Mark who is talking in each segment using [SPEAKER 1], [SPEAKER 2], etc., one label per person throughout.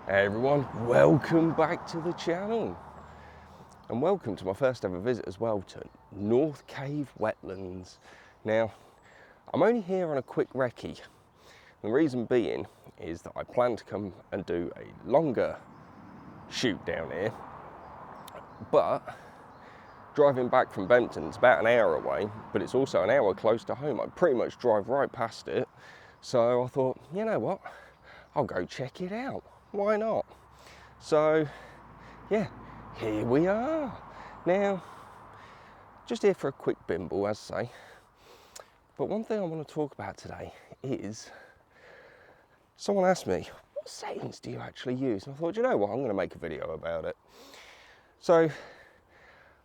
[SPEAKER 1] Hey everyone, welcome back to the channel and welcome to my first ever visit as well to North Cave Wetlands. Now, I'm only here on a quick recce. The reason being is that I plan to come and do a longer shoot down here, but driving back from Bempton's about an hour away, but it's also an hour close to home. I pretty much drive right past it, so I thought, you know what, I'll go check it out. Why not? So, yeah, here we are. Now, just here for a quick bimble, as I say. But one thing I want to talk about today is, someone asked me, what settings do you actually use? And I thought, you know what, I'm going to make a video about it. So,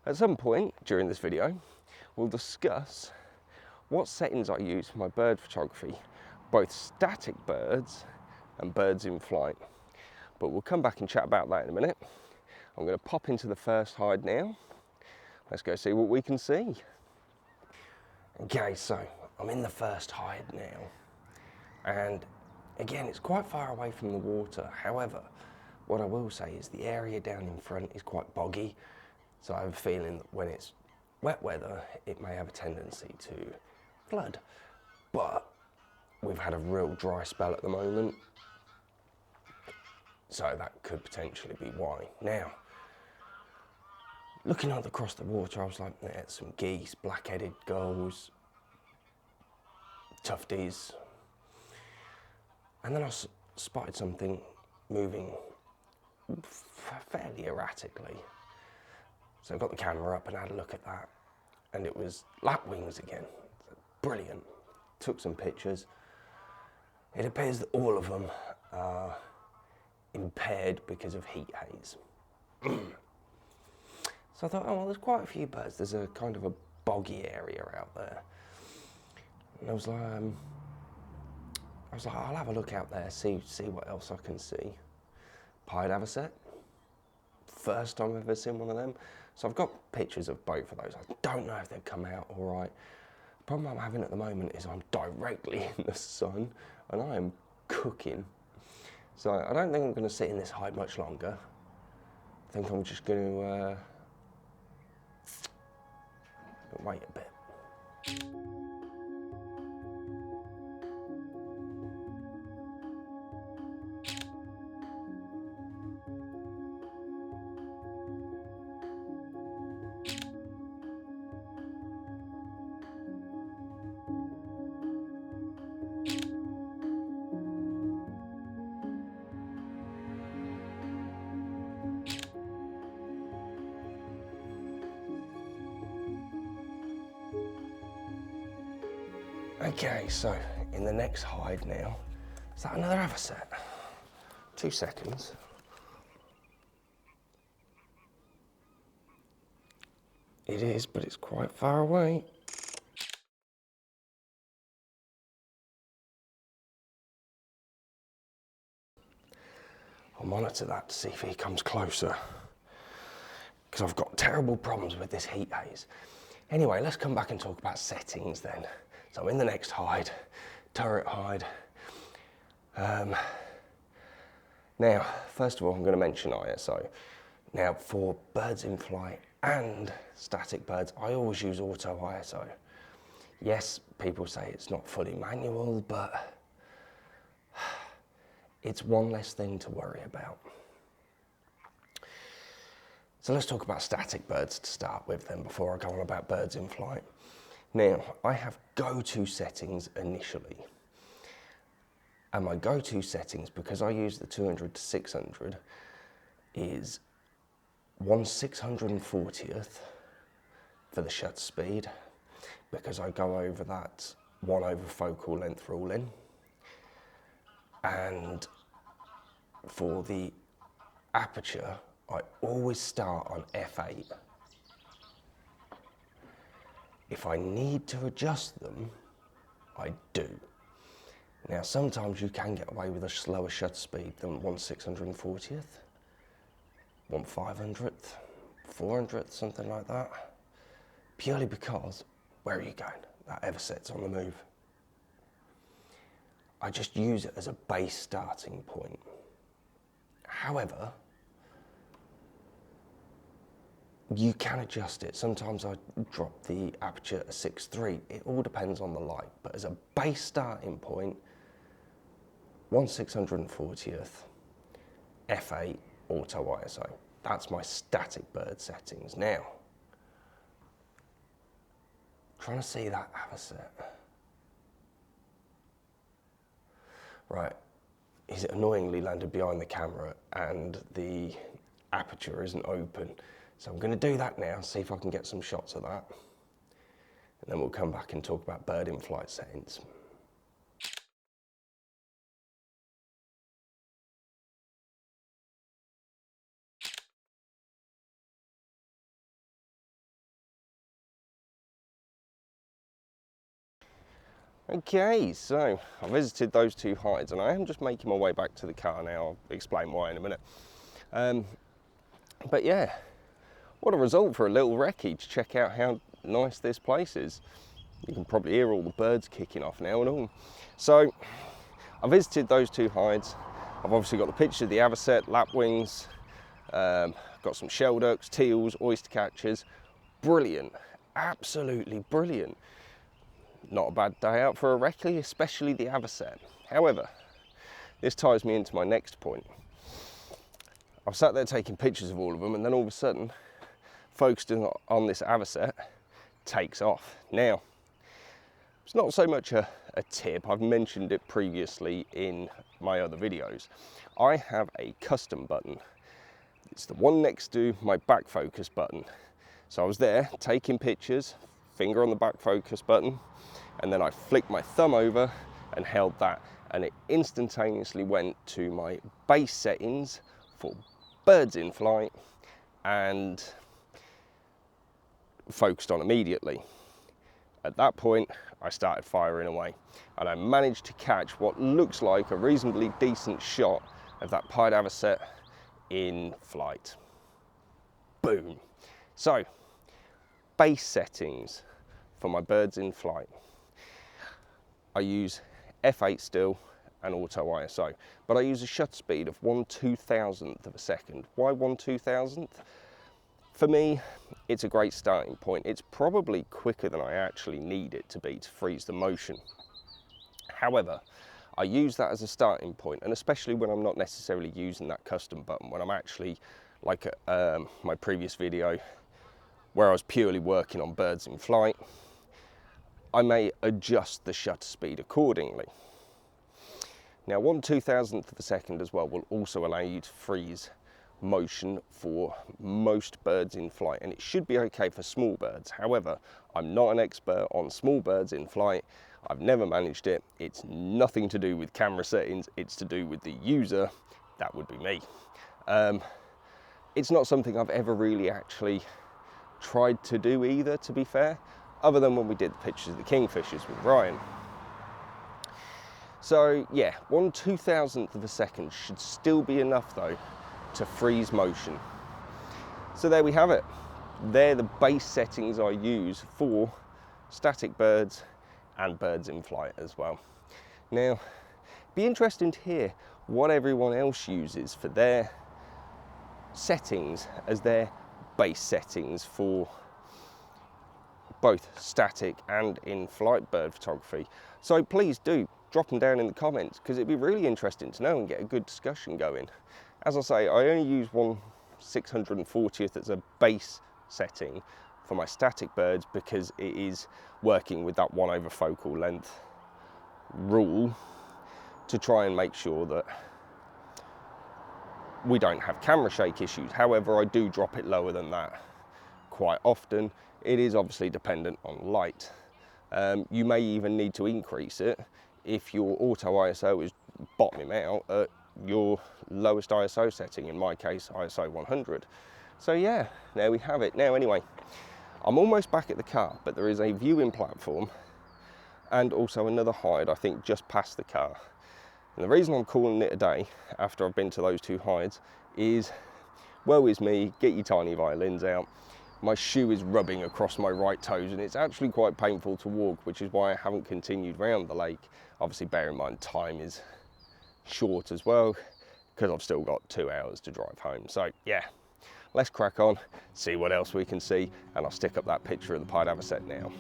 [SPEAKER 1] at some point during this video, we'll discuss what settings I use for my bird photography, both static birds and birds in flight. But we'll come back and chat about that in a minute. I'm going to pop into the first hide now. Let's go see what we can see. Okay, so I'm in the first hide now. And again, it's quite far away from the water. However, what I will say is the area down in front is quite boggy. So I have a feeling that when it's wet weather, it may have a tendency to flood. But we've had a real dry spell at the moment. So that could potentially be why. Now, looking out across the water, I was like, there's some geese, black-headed gulls, tufties. And then I spotted something moving fairly erratically. So I got the camera up and had a look at that. And it was lapwings again. Brilliant. Took some pictures. It appears that all of them are impaired because of heat haze. So I thought, oh well, there's quite a few birds. There's a kind of a boggy area out there. And I was like, I'll have a look out there, see what else I can see. Pied avocet. First time I've ever seen one of them. So I've got pictures of both of those. I don't know if they've come out all right. The problem I'm having at the moment is I'm directly in the sun and I am cooking. So I don't think I'm going to sit in this hide much longer. I think I'm just going to wait a bit. Okay, so in the next hide now, is that another avocet? 2 seconds. It is, but it's quite far away. I'll monitor that to see if he comes closer, because I've got terrible problems with this heat haze. Anyway, let's come back and talk about settings then. So I'm in the next hide, turret hide. Now, first of all, I'm going to mention ISO. Now, for birds in flight and static birds, I always use auto ISO. Yes, people say it's not fully manual, but it's one less thing to worry about. So let's talk about static birds to start with then, before I go on about birds in flight. Now, I have go-to settings initially. And my go-to settings, because I use the 200 to 600, is 1/640th for the shutter speed, because I go over that 1/over focal length ruling. And for the aperture, I always start on f8. If I need to adjust them, I do. Now, sometimes you can get away with a slower shutter speed than 1/640th, 1/500th, 400th, something like that. Purely because, where are you going? That avocet's on the move. I just use it as a base starting point. However, you can adjust it. Sometimes I drop the aperture to 6.3. It all depends on the light. But as a base starting point, 1/640th, f8, auto ISO. That's my static bird settings. Now, trying to see that avocet. Right, he's annoyingly landed behind the camera and the aperture isn't open. So I'm going to do that now, see if I can get some shots of that. And then we'll come back and talk about bird in flight settings. Okay, so I visited those two hides and I am just making my way back to the car now. I'll explain why in a minute. But yeah, what a result for a little recce to check out how nice this place is. You can probably hear all the birds kicking off now and all. So I visited those two hides. I've obviously got the picture of the avocet, lapwings, got some shell ducks, teals, oyster catchers. Brilliant, absolutely brilliant. Not a bad day out for a recce, especially the avocet. However, this ties me into my next point. I've sat there taking pictures of all of them and then all of a sudden, focusing on this avocet takes off. Now, it's not so much a tip, I've mentioned it previously in my other videos. I have a custom button. It's the one next to my back focus button. So I was there taking pictures, finger on the back focus button, and then I flicked my thumb over and held that, and it instantaneously went to my base settings for birds in flight and focused on immediately. At that point, I started firing away and I managed to catch what looks like a reasonably decent shot of that pied avocet in flight. Boom. So, base settings for my birds in flight. I use f8 still and auto ISO, but I use a shutter speed of 1/2000th of a second. Why 1/2000th? For me, it's a great starting point. It's probably quicker than I actually need it to be to freeze the motion. However, I use that as a starting point, and especially when I'm not necessarily using that custom button, when I'm actually, like my previous video, where I was purely working on birds in flight, I may adjust the shutter speed accordingly. Now 1/2000th of a second as well will also allow you to freeze motion for most birds in flight, and it should be okay for small birds. However, I'm not an expert on small birds in flight. I've never managed it. It's nothing to do with camera settings, it's to do with the user. That would be me. It's not something I've ever really actually tried to do either, to be fair, other than when we did the pictures of the kingfishers with Ryan. So yeah, 1/2000th of a second should still be enough though to freeze motion. So there we have it. They're the base settings I use for static birds and birds in flight as well. Now, it'd be interesting to hear what everyone else uses for their settings as their base settings for both static and in-flight bird photography. So please do drop them down in the comments, because it'd be really interesting to know and get a good discussion going. As I say, I only use 1/640th as a base setting for my static birds because it is working with that 1/over focal length rule to try and make sure that we don't have camera shake issues. However, I do drop it lower than that quite often. It is obviously dependent on light. You may even need to increase it if your auto ISO is bottoming out at your lowest ISO setting, in my case ISO 100. So yeah, there we have it. Now anyway, I'm almost back at the car, but there is a viewing platform and also another hide, I think, just past the car. And the reason I'm calling it a day after I've been to those two hides is, woe is me, get your tiny violins out. My shoe is rubbing across my right toes and it's actually quite painful to walk, which is why I haven't continued round the lake. Obviously bear in mind time is short as well. because I've still got 2 hours to drive home. So yeah, let's crack on, see what else we can see, and I'll stick up that picture of the pied avocet now.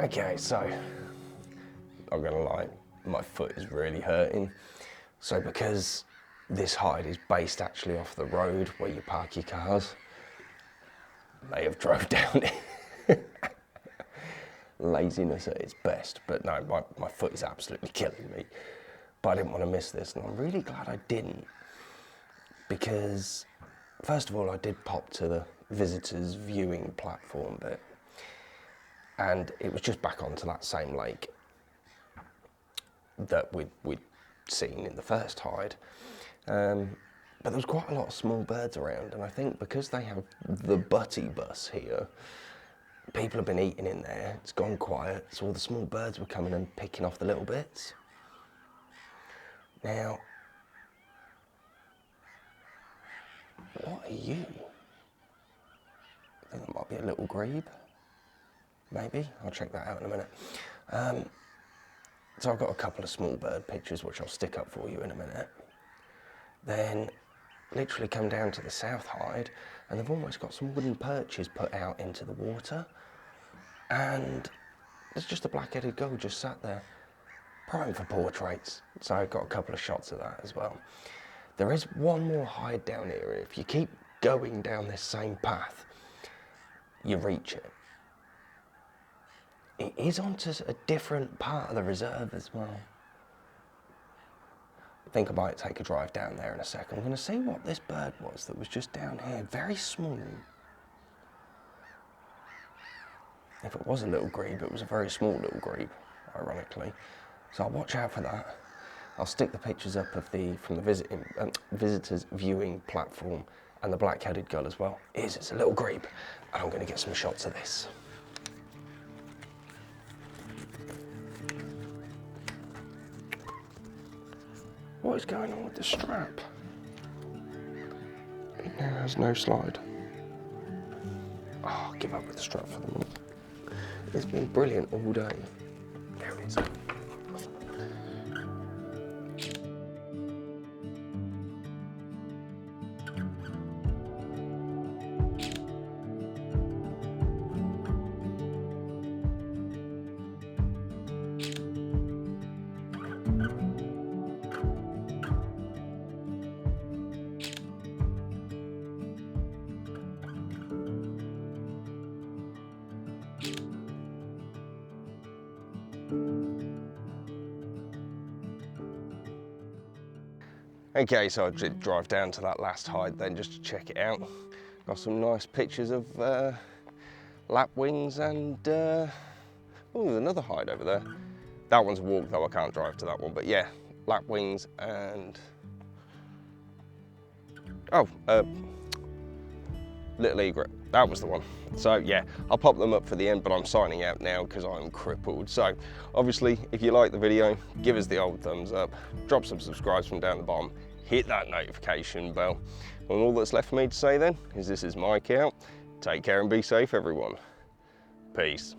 [SPEAKER 1] Okay, so I'm gonna lie, my foot is really hurting. So because this hide is based actually off the road where you park your cars, may have drove down it. Laziness at its best, but no, my foot is absolutely killing me. But I didn't want to miss this, and I'm really glad I didn't, because first of all, I did pop to the visitors viewing platform bit, and it was just back onto that same lake that we'd seen in the first hide. But there was quite a lot of small birds around, and I think because they have the butty bus here, people have been eating in there, it's gone quiet, so all the small birds were coming and picking off the little bits. Now, what are you? I think that might be a little grebe. Maybe, I'll check that out in a minute. So I've got a couple of small bird pictures which I'll stick up for you in a minute. Then literally come down to the south hide, and they've almost got some wooden perches put out into the water, and there's just a black-headed gull just sat there, prime for portraits. So I've got a couple of shots of that as well. There is one more hide down here. If you keep going down this same path, you reach it. It is onto a different part of the reserve as well. I think I might take a drive down there in a second. I'm going to see what this bird was that was just down here, very small. If it was a little grebe, it was a very small little grebe, ironically. So I'll watch out for that. I'll stick the pictures up of from the visitors viewing platform and the black-headed gull as well. It's a little grebe, and I'm going to get some shots of this. What is going on with the strap? It now has no slide. Oh, I'll give up with the strap for the moment. It's been brilliant all day. There it is. Okay, so I did drive down to that last hide then just to check it out. Got some nice pictures of lapwings and, oh, there's another hide over there. That one's a walk though, I can't drive to that one, but yeah, lapwings and, oh, little egret, that was the one. So yeah, I'll pop them up for the end, but I'm signing out now because I'm crippled. So obviously, if you like the video, give us the old thumbs up, drop some subscribes from down the bottom, hit that notification bell. And all that's left for me to say then is this is Mike out. Take care and be safe, everyone. Peace.